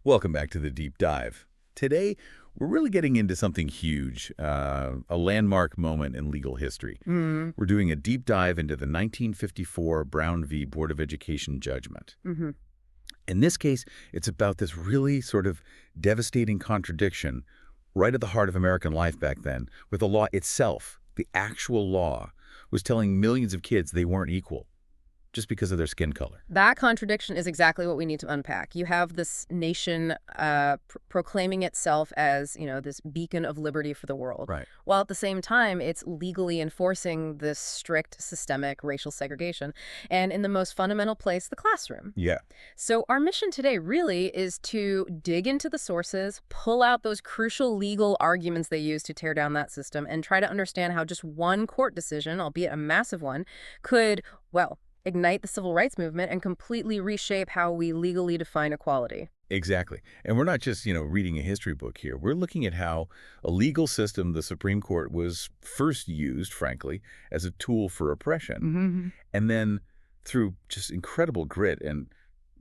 Welcome back to the Deep Dive. Today, we're really getting into something huge, a landmark moment in legal history. We're doing a deep dive into the 1954 Brown v. Board of Education judgment. In this case, it's about this really sort of devastating contradiction right at the heart of American life back then, where the law itself, the actual law, was telling millions of kids they weren't equal just because of their skin color. That contradiction is exactly what we need to unpack. You have this nation proclaiming itself as, this beacon of liberty for the world. Right. While at the same time, it's legally enforcing this strict systemic racial segregation. And in the most fundamental place, the classroom. Yeah. So our mission today really is to dig into the sources, pull out those crucial legal arguments they use to tear down that system, and try to understand how just one court decision, albeit a massive one, could, ignite the civil rights movement and completely reshape how we legally define equality. Exactly. And we're not just, reading a history book here. We're looking at how a legal system, the Supreme Court, was first used, frankly, as a tool for oppression. And then through just incredible grit and,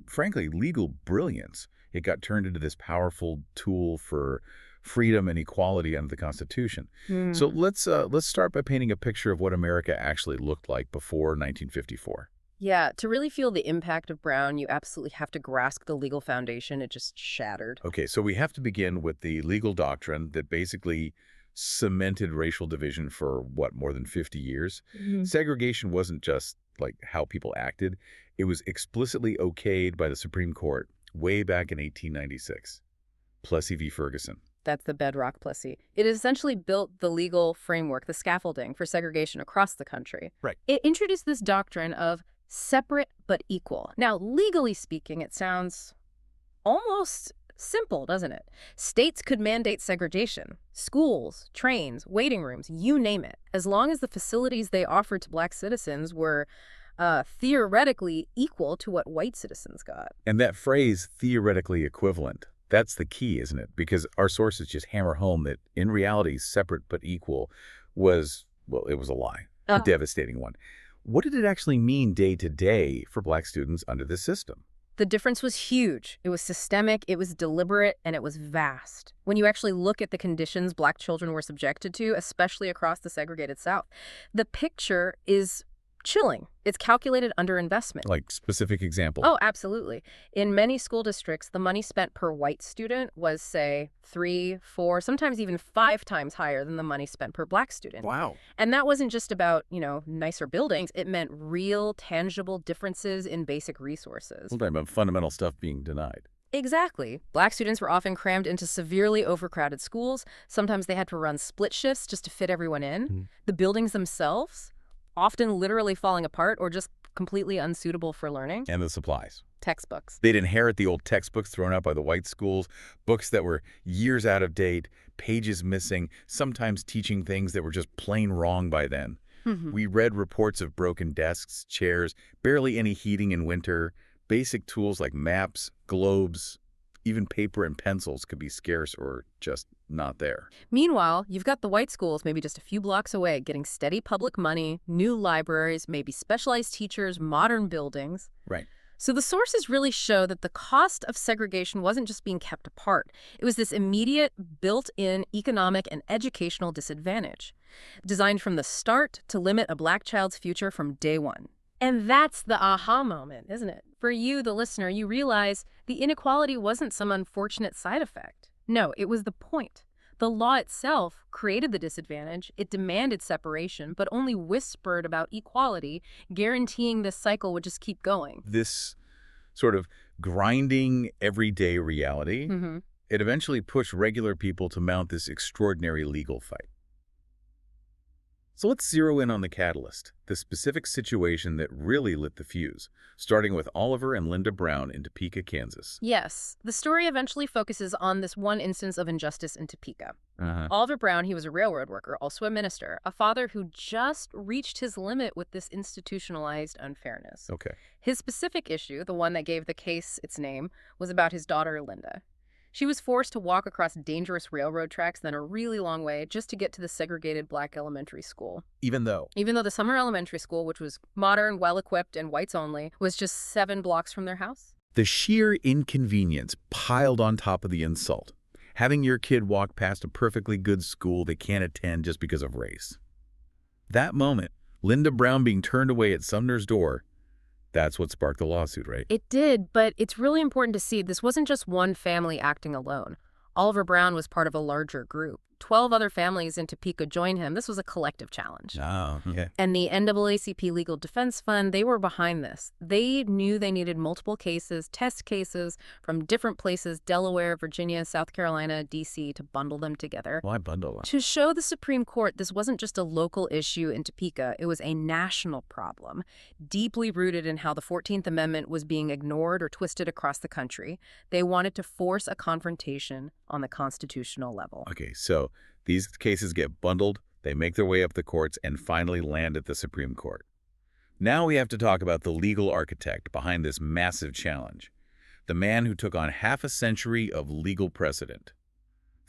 frankly, legal brilliance, it got turned into this powerful tool for freedom and equality under the Constitution. So let's start by painting a picture of what America actually looked like before 1954. Yeah, to really feel the impact of Brown, you absolutely have to grasp the legal foundation. It just shattered. Okay, so we have to begin with the legal doctrine that basically cemented racial division for, more than 50 years? Segregation wasn't just like how people acted. It was explicitly okayed by the Supreme Court way back in 1896. Plessy v. Ferguson. That's the bedrock Plessy. It essentially built the legal framework, the scaffolding for segregation across the country. Right. It introduced this doctrine of separate but equal. Now, legally speaking, it sounds almost simple, doesn't it? States could mandate segregation. Schools, trains, waiting rooms, you name it. As long as the facilities they offered to black citizens were theoretically equal to what white citizens got. And that phrase, theoretically equivalent, that's the key, isn't it? Because our sources just hammer home that in reality, separate but equal was, it was a lie, a devastating one. What did it actually mean day to day for black students under this system? The difference was huge. It was systemic, it was deliberate, and it was vast. When you actually look at the conditions black children were subjected to, especially across the segregated South, the picture is chilling. It's calculated underinvestment. Like specific example? Oh, absolutely. In many school districts, the money spent per white student was, say, 3, 4, sometimes even 5 times higher than the money spent per black student. Wow. And that wasn't just about, nicer buildings. It meant real, tangible differences in basic resources. We're talking about fundamental stuff being denied. Exactly. Black students were often crammed into severely overcrowded schools. Sometimes they had to run split shifts just to fit everyone in. The buildings themselves, often literally falling apart or just completely unsuitable for learning. And the supplies. Textbooks. They'd inherit the old textbooks thrown out by the white schools, books that were years out of date, pages missing, sometimes teaching things that were just plain wrong by then. We read reports of broken desks, chairs, barely any heating in winter, basic tools like maps, globes, even paper and pencils could be scarce or just not there. Meanwhile, you've got the white schools maybe just a few blocks away getting steady public money, new libraries, maybe specialized teachers, modern buildings. Right. So the sources really show that the cost of segregation wasn't just being kept apart. It was this immediate, built-in economic and educational disadvantage, designed from the start to limit a black child's future from day one. And that's the aha moment, isn't it? For you, the listener, you realize the inequality wasn't some unfortunate side effect. No, it was the point. The law itself created the disadvantage. It demanded separation, but only whispered about equality, guaranteeing this cycle would just keep going. This sort of grinding everyday reality, it eventually pushed regular people to mount this extraordinary legal fight. So let's zero in on the catalyst, the specific situation that really lit the fuse, starting with Oliver and Linda Brown in Topeka, Kansas. Yes, the story eventually focuses on this one instance of injustice in Topeka. Oliver Brown, he was a railroad worker, also a minister, a father who just reached his limit with this institutionalized unfairness. Okay. His specific issue, the one that gave the case its name, was about his daughter, Linda. She was forced to walk across dangerous railroad tracks, then a really long way, just to get to the segregated black elementary school. Even though the Summer Elementary School, which was modern, well-equipped, and whites only, was just 7 blocks from their house. The sheer inconvenience piled on top of the insult. Having your kid walk past a perfectly good school they can't attend just because of race. That moment, Linda Brown being turned away at Sumner's door, that's what sparked the lawsuit, right? It did, but it's really important to see this wasn't just one family acting alone. Oliver Brown was part of a larger group. 12 other families in Topeka joined him. This was a collective challenge. Oh, okay. And the NAACP Legal Defense Fund, they were behind this. They knew they needed multiple cases, test cases from different places, Delaware, Virginia, South Carolina, D.C., to bundle them together. Why bundle them? To show the Supreme Court this wasn't just a local issue in Topeka, it was a national problem, deeply rooted in how the 14th Amendment was being ignored or twisted across the country. They wanted to force a confrontation on the constitutional level. Okay, so these cases get bundled, they make their way up the courts, and finally land at the Supreme Court. Now we have to talk about the legal architect behind this massive challenge, the man who took on half a century of legal precedent,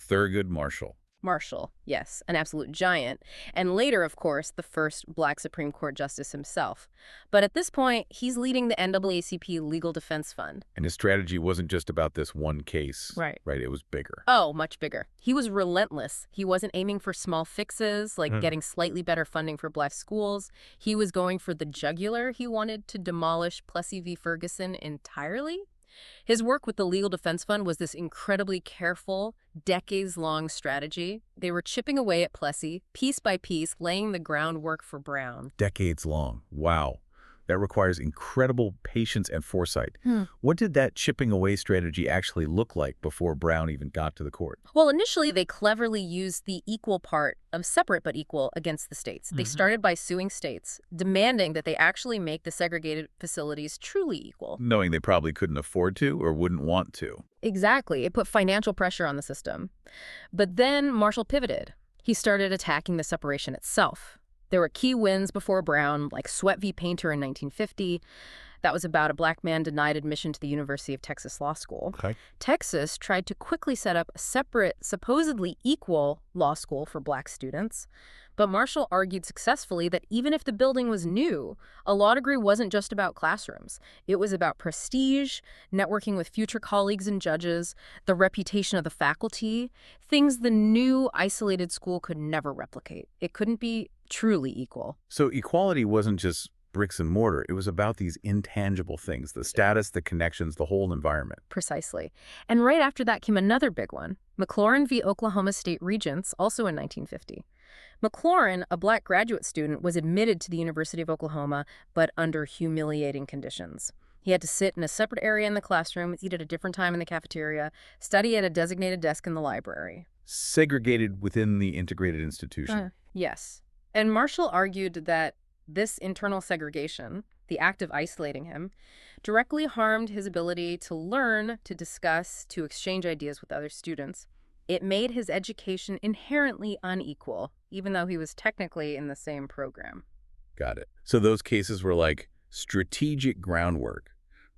Thurgood Marshall. Marshall, yes, an absolute giant, and later, of course, the first Black Supreme Court justice himself. But at this point, he's leading the NAACP Legal Defense Fund. And his strategy wasn't just about this one case. Right. Right, it was bigger. Oh, much bigger. He was relentless. He wasn't aiming for small fixes, like getting slightly better funding for Black schools. He was going for the jugular. He wanted to demolish Plessy v. Ferguson entirely. His work with the Legal Defense Fund was this incredibly careful, decades-long strategy. They were chipping away at Plessy, piece by piece, laying the groundwork for Brown. Decades long. Wow. That requires incredible patience and foresight. What did that chipping away strategy actually look like before Brown even got to the court? Well, initially, they cleverly used the equal part of separate but equal against the states. They started by suing states, demanding that they actually make the segregated facilities truly equal. Knowing they probably couldn't afford to or wouldn't want to. Exactly. It put financial pressure on the system. But then Marshall pivoted. He started attacking the separation itself. There were key wins before Brown, like Sweat v. Painter in 1950. That was about a Black man denied admission to the University of Texas Law School. Okay. Texas tried to quickly set up a separate, supposedly equal law school for Black students. But Marshall argued successfully that even if the building was new, a law degree wasn't just about classrooms. It was about prestige, networking with future colleagues and judges, the reputation of the faculty, things the new isolated school could never replicate. It couldn't be truly equal. So equality wasn't just bricks and mortar. It was about these intangible things, the status, the connections, the whole environment. Precisely. And right after that came another big one, McLaurin v. Oklahoma State Regents, also in 1950. McLaurin, a Black graduate student, was admitted to the University of Oklahoma, but under humiliating conditions. He had to sit in a separate area in the classroom, eat at a different time in the cafeteria, study at a designated desk in the library. Segregated within the integrated institution. Yes. And Marshall argued that this internal segregation, the act of isolating him, directly harmed his ability to learn, to discuss, to exchange ideas with other students. It made his education inherently unequal, even though he was technically in the same program. Got it. So those cases were like strategic groundwork,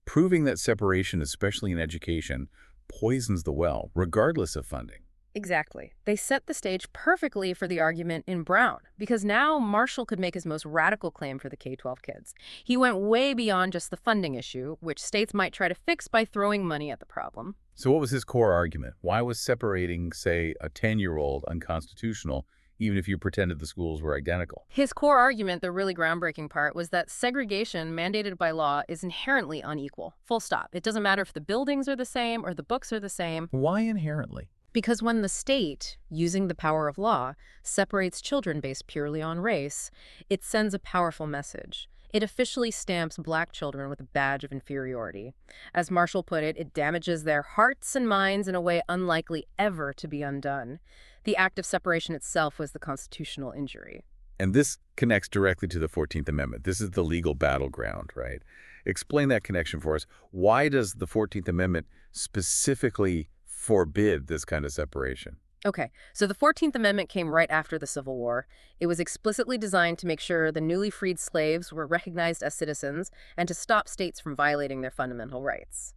proving that separation, especially in education, poisons the well, regardless of funding. Exactly. They set the stage perfectly for the argument in Brown, because now Marshall could make his most radical claim for the K-12 kids. He went way beyond just the funding issue, which states might try to fix by throwing money at the problem. So what was his core argument? Why was separating, say, a 10-year-old unconstitutional, even if you pretended the schools were identical? His core argument, the really groundbreaking part, was that segregation mandated by law is inherently unequal. Full stop. It doesn't matter if the buildings are the same or the books are the same. Why inherently? Because when the state, using the power of law, separates children based purely on race, it sends a powerful message. It officially stamps Black children with a badge of inferiority. As Marshall put it, it damages their hearts and minds in a way unlikely ever to be undone. The act of separation itself was the constitutional injury. And this connects directly to the 14th Amendment. This is the legal battleground, right? Explain that connection for us. Why does the 14th Amendment specifically forbid this kind of separation? Okay, so the 14th Amendment came right after the Civil War. It was explicitly designed to make sure the newly freed slaves were recognized as citizens and to stop states from violating their fundamental rights.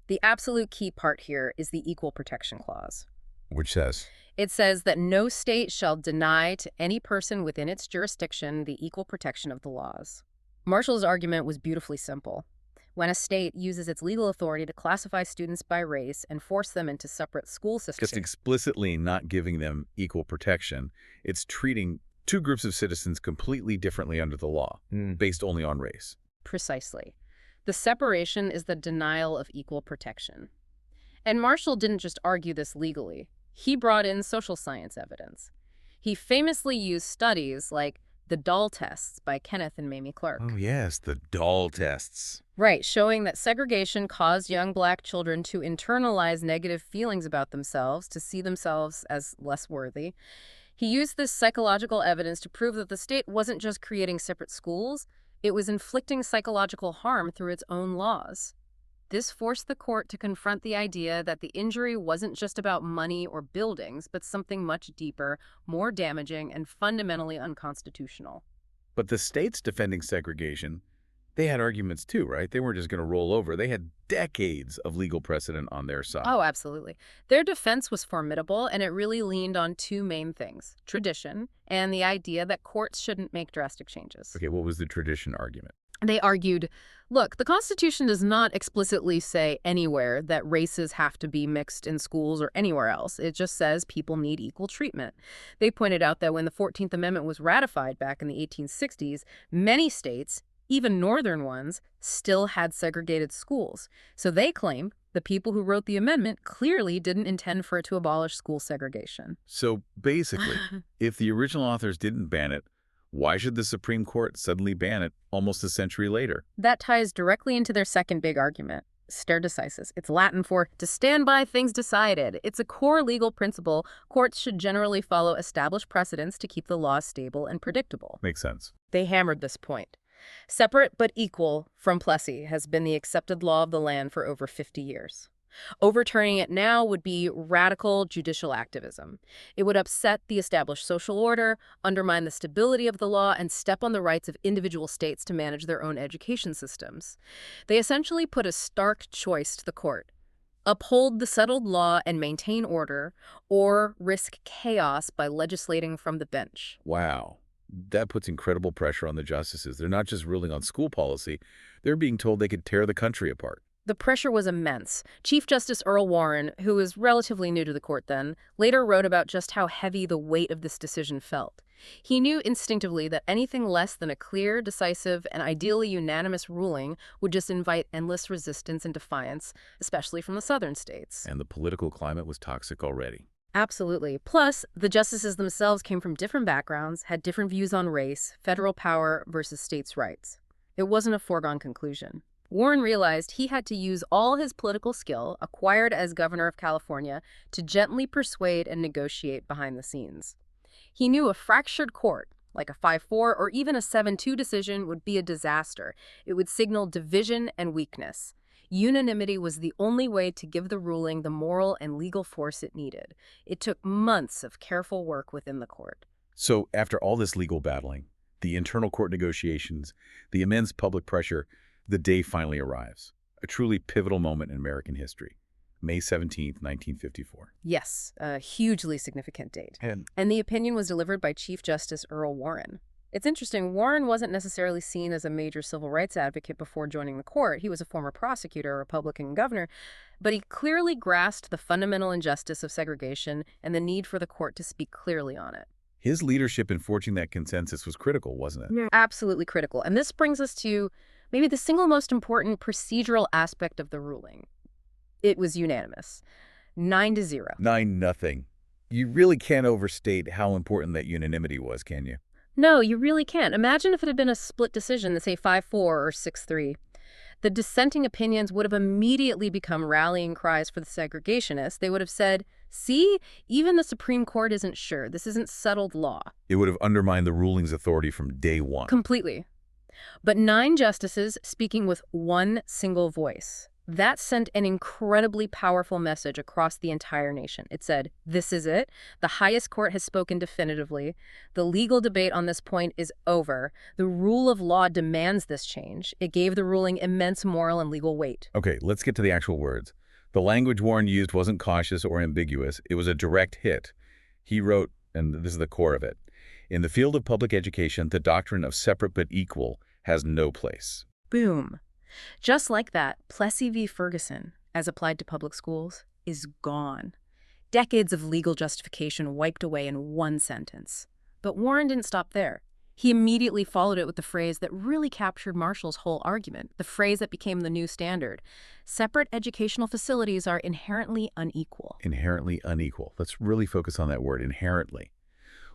The absolute key part here is the Equal Protection Clause. Which says? It says that no state shall deny to any person within its jurisdiction the equal protection of the laws. Marshall's argument was beautifully simple. when a state uses its legal authority to classify students by race and force them into separate school systems. Just explicitly not giving them equal protection. It's treating two groups of citizens completely differently under the law, based only on race. Precisely. The separation is the denial of equal protection. And Marshall didn't just argue this legally. He brought in social science evidence. He famously used studies like the doll tests by Kenneth and Mamie Clark. Oh, yes, the doll tests. Right, showing that segregation caused young black children to internalize negative feelings about themselves, to see themselves as less worthy. He used this psychological evidence to prove that the state wasn't just creating separate schools, it was inflicting psychological harm through its own laws. This forced the court to confront the idea that the injury wasn't just about money or buildings, but something much deeper, more damaging, and fundamentally unconstitutional. But the states defending segregation, they had arguments too, right? They weren't just going to roll over. They had decades of legal precedent on their side. Oh, absolutely. Their defense was formidable, and it really leaned on two main things: tradition and the idea that courts shouldn't make drastic changes. Okay, what was the tradition argument? They argued, look, the Constitution does not explicitly say anywhere that races have to be mixed in schools or anywhere else. It just says people need equal treatment. They pointed out that when the 14th Amendment was ratified back in the 1860s, many states, even northern ones, still had segregated schools. So they claim the people who wrote the amendment clearly didn't intend for it to abolish school segregation. So basically, if the original authors didn't ban it, why should the Supreme Court suddenly ban it almost a century later? That ties directly into their second big argument, stare decisis. It's Latin for to stand by things decided. It's a core legal principle. Courts should generally follow established precedents to keep the law stable and predictable. Makes sense. They hammered this point. Separate but equal from Plessy has been the accepted law of the land for over 50 years. Overturning it now would be radical judicial activism. It would upset the established social order, undermine the stability of the law, and step on the rights of individual states to manage their own education systems. They essentially put a stark choice to the court: uphold the settled law and maintain order, or risk chaos by legislating from the bench. Wow. That puts incredible pressure on the justices. They're not just ruling on school policy. They're being told they could tear the country apart. The pressure was immense. Chief Justice Earl Warren, who was relatively new to the court then, later wrote about just how heavy the weight of this decision felt. He knew instinctively that anything less than a clear, decisive, and ideally unanimous ruling would just invite endless resistance and defiance, especially from the southern states. And the political climate was toxic already. Absolutely. Plus, the justices themselves came from different backgrounds, had different views on race, federal power versus states' rights. It wasn't a foregone conclusion. Warren realized he had to use all his political skill, acquired as governor of California, to gently persuade and negotiate behind the scenes. He knew a fractured court, like a 5-4 or even a 7-2 decision, would be a disaster. It would signal division and weakness. Unanimity was the only way to give the ruling the moral and legal force it needed. It took months of careful work within the court. So after all this legal battling, the internal court negotiations, the immense public pressure, the day finally arrives. A truly pivotal moment in American history. May 17th, 1954. Yes, a hugely significant date. And the opinion was delivered by Chief Justice Earl Warren. It's interesting, Warren wasn't necessarily seen as a major civil rights advocate before joining the court. He was a former prosecutor, a Republican governor, but he clearly grasped the fundamental injustice of segregation and the need for the court to speak clearly on it. his leadership in forging that consensus was critical, wasn't it? Absolutely critical. And this brings us to maybe the single most important procedural aspect of the ruling. It was unanimous. 9-0. 9-0. You really can't overstate how important that unanimity was, can you? No, you really can't. Imagine if it had been a split decision, say 5-4 or 6-3. The dissenting opinions would have immediately become rallying cries for the segregationists. They would have said, see, even the Supreme Court isn't sure. This isn't settled law. It would have undermined the ruling's authority from day one. Completely. But 9 justices speaking with one single voice. That sent an incredibly powerful message across the entire nation. It said, this is it. The highest court has spoken definitively. The legal debate on this point is over. The rule of law demands this change. It gave the ruling immense moral and legal weight. Okay, let's get to the actual words. The language Warren used wasn't cautious or ambiguous. It was a direct hit. He wrote, and this is the core of it, in the field of public education, the doctrine of separate but equal has no place. Boom. Just like that, Plessy v. Ferguson, as applied to public schools, is gone. Decades of legal justification wiped away in one sentence. But Warren didn't stop there. He immediately followed it with the phrase that really captured Marshall's whole argument, the phrase that became the new standard. Separate educational facilities are inherently unequal. Inherently unequal. Let's really focus on that word, inherently.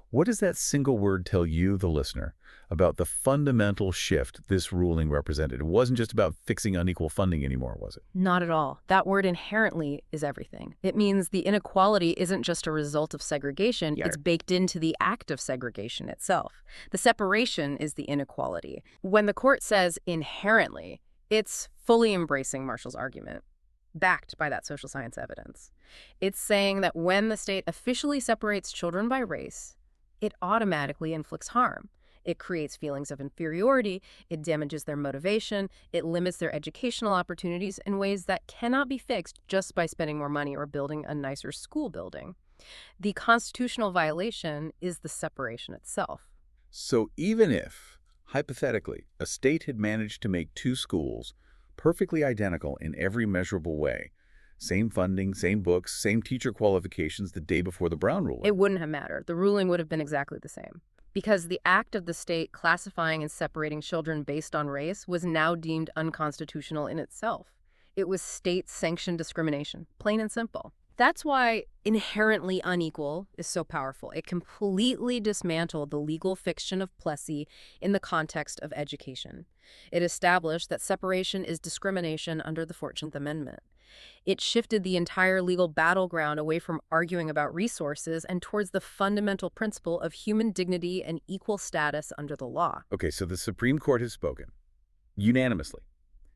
What does that single word tell you, the listener, about the fundamental shift this ruling represented? It wasn't just about fixing unequal funding anymore, was it? Not at all. That word inherently is everything. It means the inequality isn't just a result of segregation, it's baked into the act of segregation itself. The separation is the inequality. When the court says inherently, it's fully embracing Marshall's argument, backed by that social science evidence. It's saying that when the state officially separates children by race, it automatically inflicts harm. It creates feelings of inferiority, it damages their motivation, it limits their educational opportunities in ways that cannot be fixed just by spending more money or building a nicer school building. The constitutional violation is the separation itself. So even if, hypothetically, a state had managed to make two schools perfectly identical in every measurable way, same funding, same books, same teacher qualifications the day before the Brown ruling, it wouldn't have mattered. The ruling would have been exactly the same. Because the act of the state classifying and separating children based on race was now deemed unconstitutional in itself. It was state-sanctioned discrimination, plain and simple. That's why inherently unequal is so powerful. It completely dismantled the legal fiction of Plessy in the context of education. It established that separation is discrimination under the 14th Amendment. It shifted the entire legal battleground away from arguing about resources and towards the fundamental principle of human dignity and equal status under the law. Okay, so the Supreme Court has spoken unanimously.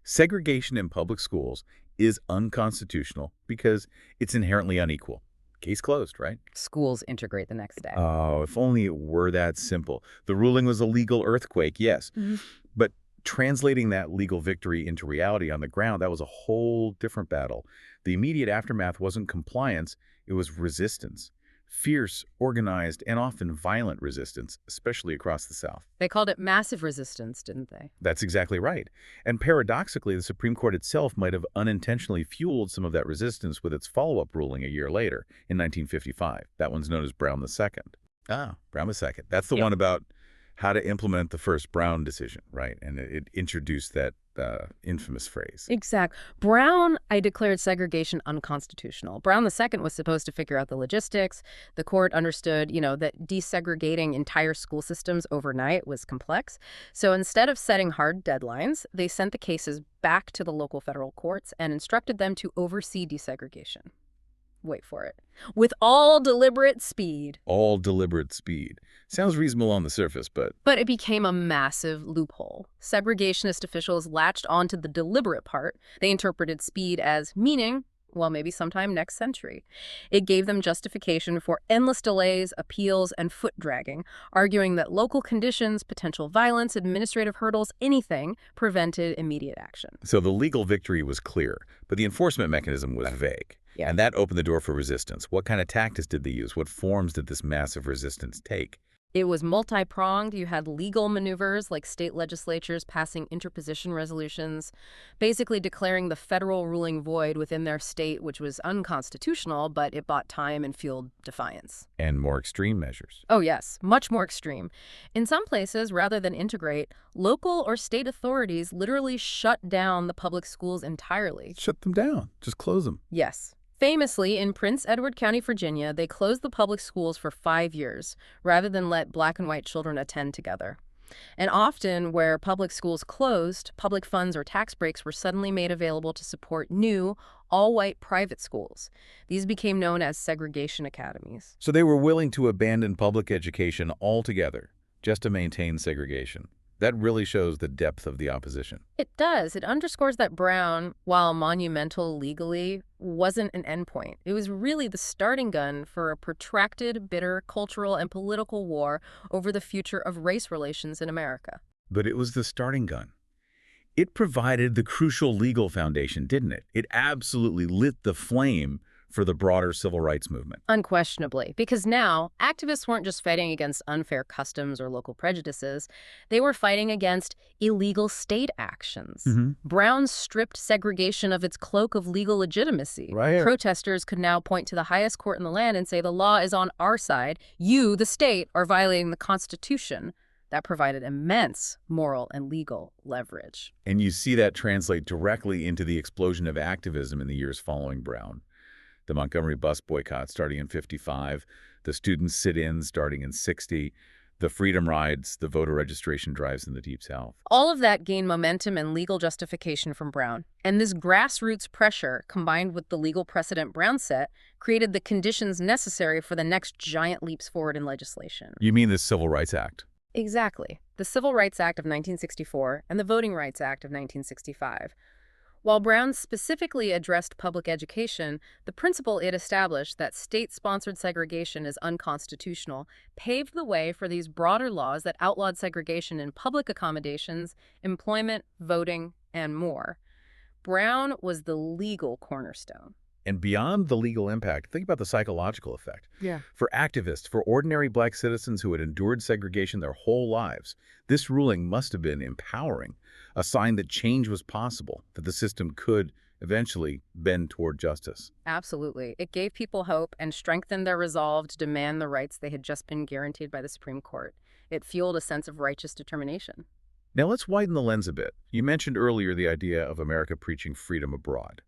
Segregation in public schools is unconstitutional because it's inherently unequal. Case closed, right? Schools integrate the next day. Oh, if only it were that simple. The ruling was a legal earthquake, yes. But translating that legal victory into reality on the ground, that was a whole different battle. The immediate aftermath wasn't compliance, it was resistance. Fierce, organized, and often violent resistance, especially across the South. They called it massive resistance, didn't they? That's exactly right. And paradoxically, the Supreme Court itself might have unintentionally fueled some of that resistance with its follow-up ruling a year later, in 1955. That one's known as Brown II. Brown II. That's the one about how to implement the first Brown decision, right? And it introduced that infamous phrase. Exact. Brown, I declared segregation unconstitutional. Brown II was supposed to figure out the logistics. The court understood, that desegregating entire school systems overnight was complex. So instead of setting hard deadlines, they sent the cases back to the local federal courts and instructed them to oversee desegregation. Wait for it. With all deliberate speed. All deliberate speed. Sounds reasonable on the surface, but... But it became a massive loophole. Segregationist officials latched onto the deliberate part. They interpreted speed as meaning, well, maybe sometime next century. It gave them justification for endless delays, appeals, and foot-dragging, arguing that local conditions, potential violence, administrative hurdles, anything prevented immediate action. So the legal victory was clear, but the enforcement mechanism was vague. Yeah. And that opened the door for resistance. What kind of tactics did they use? What forms did this massive resistance take? It was multi-pronged. You had legal maneuvers like state legislatures passing interposition resolutions, basically declaring the federal ruling void within their state, which was unconstitutional, but it bought time and fueled defiance. And more extreme measures. Oh, yes, much more extreme. In some places, rather than integrate, local or state authorities literally shut down the public schools entirely. Shut them down. Just close them. Yes. Famously, in Prince Edward County, Virginia, they closed the public schools for 5 years, rather than let black and white children attend together. And often, where public schools closed, public funds or tax breaks were suddenly made available to support new, all-white private schools. These became known as segregation academies. So they were willing to abandon public education altogether, just to maintain segregation. That really shows the depth of the opposition. It does. It underscores that Brown, while monumental legally, wasn't an endpoint. It was really the starting gun for a protracted, bitter cultural and political war over the future of race relations in America. But it was the starting gun. It provided the crucial legal foundation, didn't it? It absolutely lit the flame for the broader civil rights movement. Unquestionably, because now activists weren't just fighting against unfair customs or local prejudices, they were fighting against illegal state actions. Brown stripped segregation of its cloak of legal legitimacy. Right. Protesters could now point to the highest court in the land and say the law is on our side. You, the state, are violating the Constitution. That provided immense moral and legal leverage. And you see that translate directly into the explosion of activism in the years following Brown. The Montgomery bus boycott starting in '55, the student sit-ins starting in '60, the freedom rides, the voter registration drives in the Deep South. All of that gained momentum and legal justification from Brown. And this grassroots pressure, combined with the legal precedent Brown set, created the conditions necessary for the next giant leaps forward in legislation. You mean the Civil Rights Act? Exactly. The Civil Rights Act of 1964 and the Voting Rights Act of 1965. While Brown specifically addressed public education, the principle it established that state-sponsored segregation is unconstitutional paved the way for these broader laws that outlawed segregation in public accommodations, employment, voting, and more. Brown was the legal cornerstone. And beyond the legal impact, think about the psychological effect. Yeah. For activists, for ordinary black citizens who had endured segregation their whole lives, this ruling must have been empowering, a sign that change was possible, that the system could eventually bend toward justice. Absolutely. It gave people hope and strengthened their resolve to demand the rights they had just been guaranteed by the Supreme Court. It fueled a sense of righteous determination. Now let's widen the lens a bit. You mentioned earlier the idea of America preaching freedom abroad.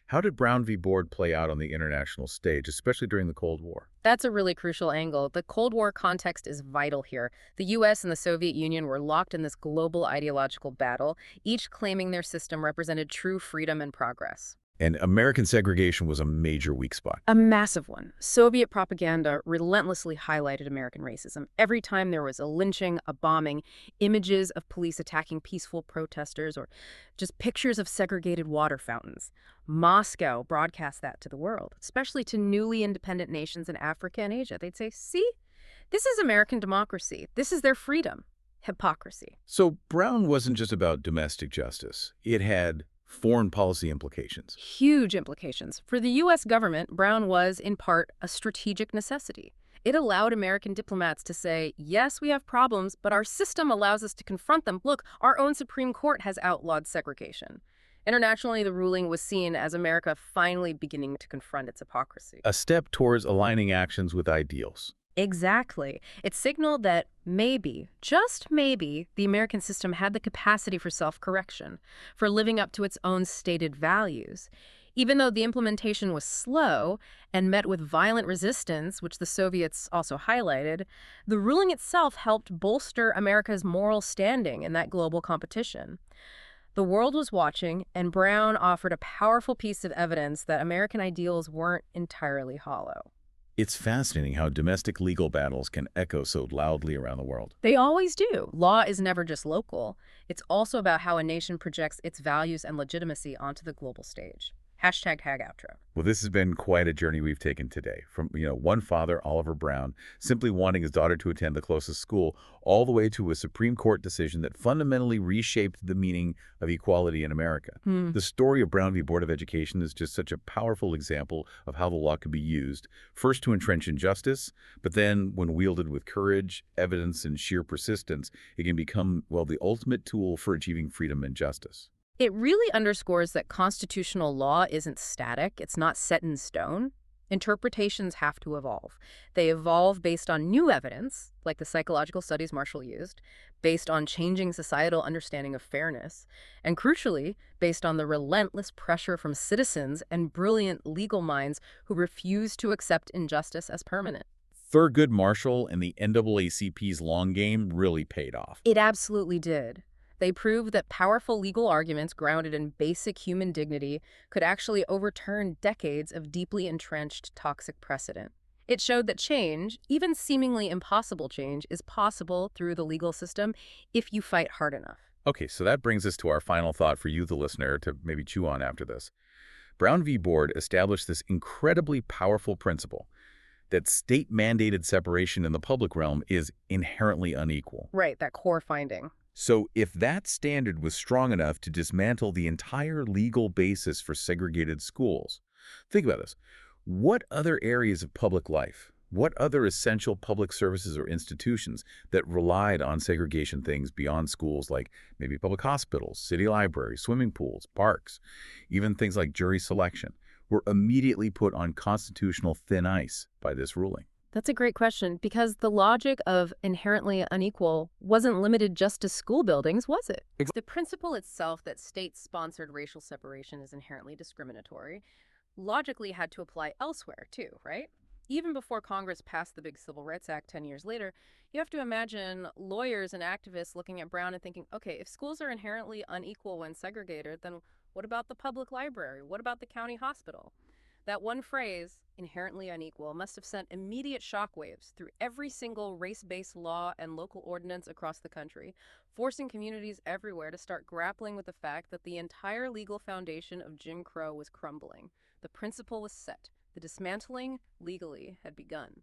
How did Brown v. Board play out on the international stage, especially during the Cold War? That's a really crucial angle. The Cold War context is vital here. The U.S. and the Soviet Union were locked in this global ideological battle, each claiming their system represented true freedom and progress. And American segregation was a major weak spot. A massive one. Soviet propaganda relentlessly highlighted American racism. Every time there was a lynching, a bombing, images of police attacking peaceful protesters, or just pictures of segregated water fountains. Moscow broadcast that to the world, especially to newly independent nations in Africa and Asia. They'd say, see, this is American democracy. This is their freedom. Hypocrisy. So Brown wasn't just about domestic justice. It had foreign policy implications. Huge implications. For the U.S. government, Brown was, in part, a strategic necessity. It allowed American diplomats to say, yes, we have problems, but our system allows us to confront them. Look, our own Supreme Court has outlawed segregation. Internationally, the ruling was seen as America finally beginning to confront its hypocrisy. A step towards aligning actions with ideals. Exactly. It signaled that maybe, just maybe, the American system had the capacity for self-correction, for living up to its own stated values. Even though the implementation was slow and met with violent resistance, which the Soviets also highlighted, the ruling itself helped bolster America's moral standing in that global competition. The world was watching, and Brown offered a powerful piece of evidence that American ideals weren't entirely hollow. It's fascinating how domestic legal battles can echo so loudly around the world. They always do. Law is never just local. It's also about how a nation projects its values and legitimacy onto the global stage. #tagoutro. Well, this has been quite a journey we've taken today. From, one father, Oliver Brown, simply wanting his daughter to attend the closest school, all the way to a Supreme Court decision that fundamentally reshaped the meaning of equality in America. The story of Brown v. Board of Education is just such a powerful example of how the law can be used, first to entrench injustice, but then, when wielded with courage, evidence, and sheer persistence, it can become, well, the ultimate tool for achieving freedom and justice. It really underscores that constitutional law isn't static. It's not set in stone. Interpretations have to evolve. They evolve based on new evidence, like the psychological studies Marshall used, based on changing societal understanding of fairness, and crucially, based on the relentless pressure from citizens and brilliant legal minds who refuse to accept injustice as permanent. Thurgood Marshall and the NAACP's long game really paid off. It absolutely did. They proved that powerful legal arguments grounded in basic human dignity could actually overturn decades of deeply entrenched toxic precedent. It showed that change, even seemingly impossible change, is possible through the legal system if you fight hard enough. Okay, so that brings us to our final thought for you, the listener, to maybe chew on after this. Brown v. Board established this incredibly powerful principle that state-mandated separation in the public realm is inherently unequal. Right, that core finding. So if that standard was strong enough to dismantle the entire legal basis for segregated schools, think about this. What other areas of public life, what other essential public services or institutions that relied on segregation things beyond schools, like maybe public hospitals, city libraries, swimming pools, parks, even things like jury selection, were immediately put on constitutional thin ice by this ruling? That's a great question, because the logic of inherently unequal wasn't limited just to school buildings, was it? The principle itself that state-sponsored racial separation is inherently discriminatory logically had to apply elsewhere, too, right? Even before Congress passed the big Civil Rights Act 10 years later, you have to imagine lawyers and activists looking at Brown and thinking, okay, if schools are inherently unequal when segregated, then what about the public library? What about the county hospital? That one phrase, inherently unequal, must have sent immediate shockwaves through every single race-based law and local ordinance across the country, forcing communities everywhere to start grappling with the fact that the entire legal foundation of Jim Crow was crumbling. The principle was set. The dismantling, legally, had begun.